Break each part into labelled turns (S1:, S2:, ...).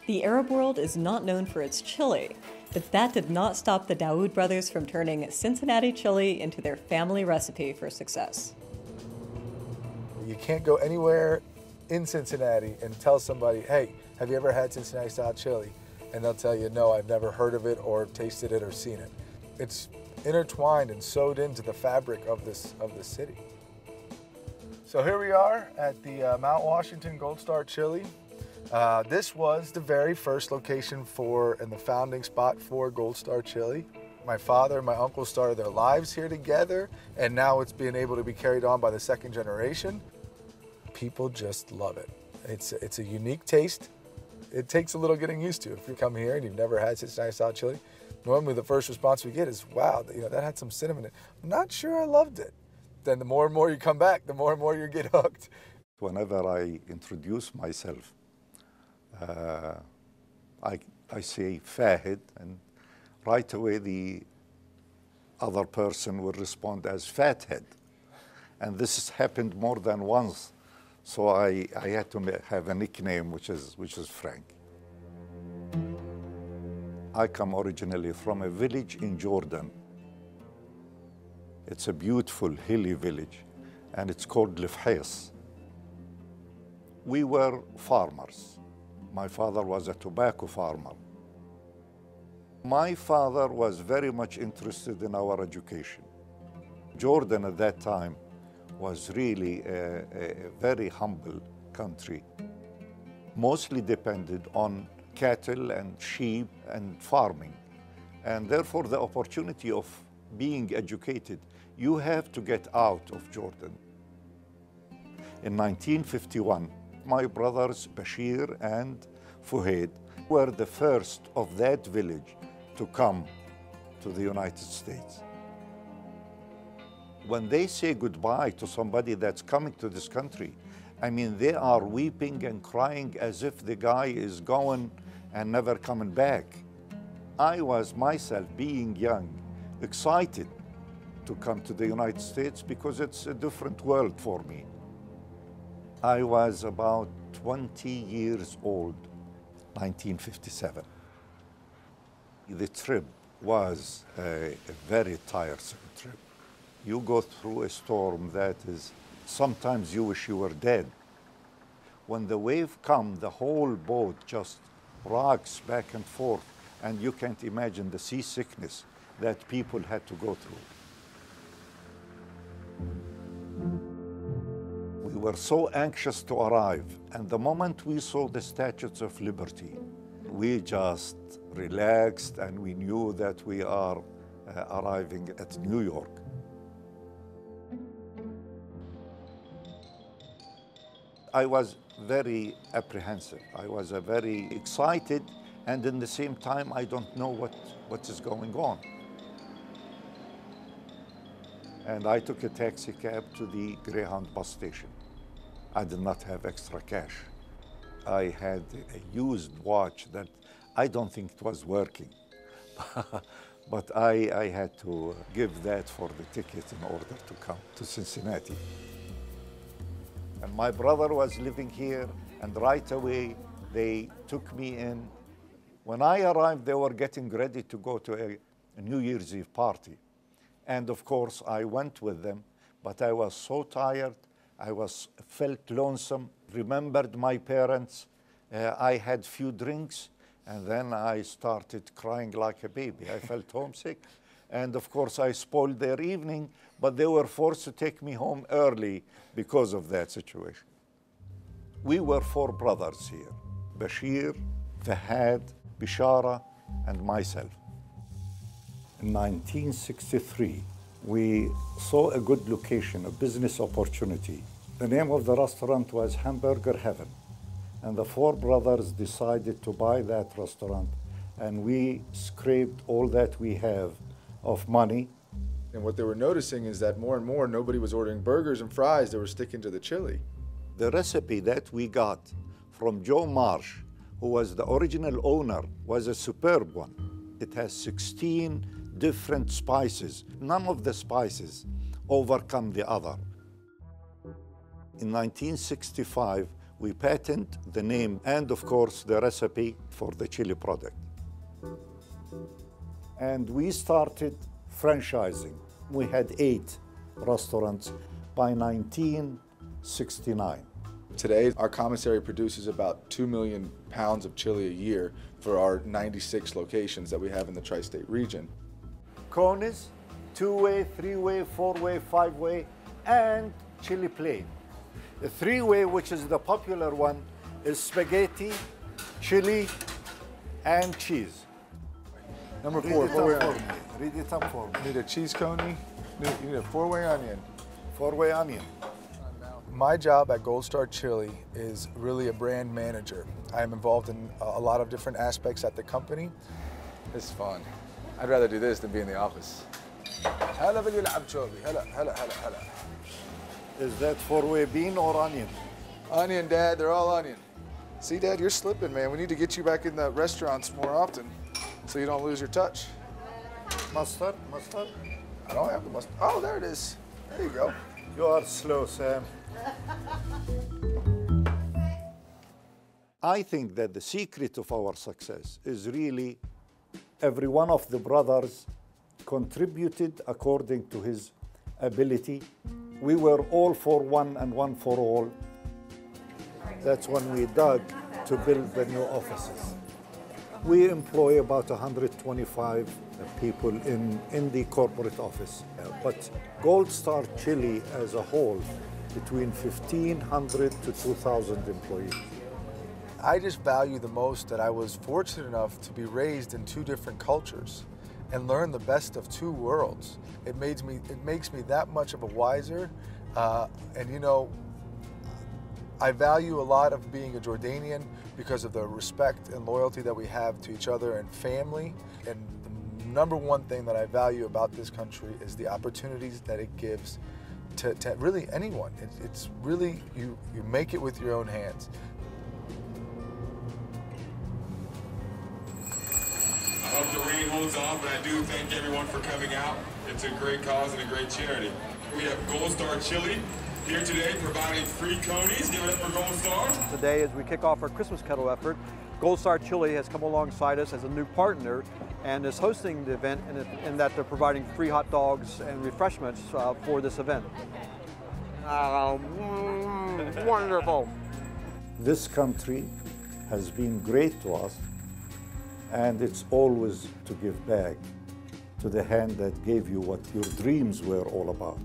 S1: The Arab world is not known for its chili, but that did not stop the Daoud brothers from turning Cincinnati chili into their family recipe for success.
S2: You can't go anywhere in Cincinnati and tell somebody, hey, have you ever had Cincinnati style chili? And they'll tell you, no, I've never heard of it or tasted it or seen it. It's intertwined and sewed into the fabric of this city. So here we are at the Mount Washington Gold Star Chili. This was the very first location and the founding spot for Gold Star Chili. My father and my uncle started their lives here together, and now it's being able to be carried on by the second generation. People just love it. It's a unique taste. It takes a little getting used to. If you come here and you've never had Cincinnati style chili, normally the first response we get is, wow, that had some cinnamon in it. I'm not sure I loved it. Then the more and more you come back, the more and more you get hooked.
S3: Whenever I introduce myself, I say Fahid, and right away the other person will respond as Fathead. And this has happened more than once. So I had to have a nickname, which is Frank. I come originally from a village in Jordan. It's a beautiful, hilly village, and it's called Lifhais. We were farmers. My father was a tobacco farmer. My father was very much interested in our education. Jordan at that time was really a very humble country, mostly depended on cattle and sheep and farming. And therefore, the opportunity of being educated, you have to get out of Jordan. In 1951, my brothers Bashir and Fahid were the first of that village to come to the United States. When they say goodbye to somebody that's coming to this country, I mean, they are weeping and crying as if the guy is going and never coming back. I was myself, being young, excited to come to the United States because it's a different world for me. I was about 20 years old, 1957. The trip was a very tiresome trip. You go through a storm that is, sometimes you wish you were dead. When the wave comes, the whole boat just rocks back and forth, and you can't imagine the seasickness that people had to go through. We were so anxious to arrive, and the moment we saw the Statues of Liberty, we just relaxed and we knew that we are arriving at New York. I was very apprehensive. I was very excited, and in the same time, I don't know what is going on. And I took a taxi cab to the Greyhound bus station. I did not have extra cash. I had a used watch that I don't think it was working. But I had to give that for the ticket in order to come to Cincinnati. And my brother was living here, and right away they took me in. When I arrived, they were getting ready to go to a New Year's Eve party. And of course, I went with them, but I was so tired. I felt lonesome, remembered my parents. I had few drinks, and then I started crying like a baby. I felt homesick. And of course, I spoiled their evening, but they were forced to take me home early because of that situation. We were 4 brothers here: Bashir, Fahad, Bishara, and myself. In 1963, we saw a good location, a business opportunity. The name of the restaurant was Hamburger Heaven. And the 4 brothers decided to buy that restaurant, and we scraped all that we have of money.
S2: And what they were noticing is that more and more, nobody was ordering burgers and fries, they were sticking to the chili.
S3: The recipe that we got from Joe Marsh, who was the original owner, was a superb one. It has 16 different spices. None of the spices overcome the other. In 1965, We patent the name and, of course, the recipe for the chili product. And we started franchising. We had 8 restaurants by 1969.
S2: Today, our commissary produces about 2 million pounds of chili a year for our 96 locations that we have in the tri-state region.
S3: Cones, 2-way, 3-way, 4-way, 5-way, and chili plain. The 3-way, which is the popular one, is spaghetti, chili, and cheese.
S2: Number 4, 4-way onion.
S3: Read it up for me.
S2: Need a cheese coney. You need a 4-way onion.
S3: 4-way onion.
S2: My job at Gold Star Chili is really a brand manager. I am involved in a lot of different aspects at the company. This is fun. I'd rather do this than be in the office.
S3: Is that 4-way bean or onion?
S2: Onion, Dad, they're all onion. See, Dad, you're slipping, man. We need to get you back in the restaurants more often so you don't lose your touch.
S3: Mustard, mustard.
S2: I don't have the mustard. Oh, there it is. There you go.
S3: You are slow, Sam. I think that the secret of our success is really every one of the brothers contributed according to his ability. We were all for one and one for all. That's when we dug to build the new offices. We employ about 125 people in the corporate office. But Gold Star Chili as a whole, between 1,500 to 2,000 employees.
S2: I just value the most that I was fortunate enough to be raised in 2 different cultures and learn the best of 2 worlds. It makes me that much of a wiser. And you know, I value a lot of being a Jordanian because of the respect and loyalty that we have to each other and family. And the number one thing that I value about this country is the opportunities that it gives to really anyone. It's really, you make it with your own hands.
S4: I hope the rain holds on, but I do thank everyone for coming out. It's a great cause and a great charity. We have Gold Star Chili here today providing free conies. Give it up for Gold Star.
S5: Today, as we kick off our Christmas kettle effort, Gold Star Chili has come alongside us as a new partner and is hosting the event in that they're providing free hot dogs and refreshments for this event.
S6: Wonderful.
S3: This country has been great to us, and it's always to give back to the hand that gave you what your dreams were all about.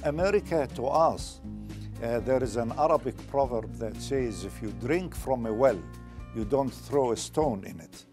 S3: America, to us, there is an Arabic proverb that says, if you drink from a well, you don't throw a stone in it.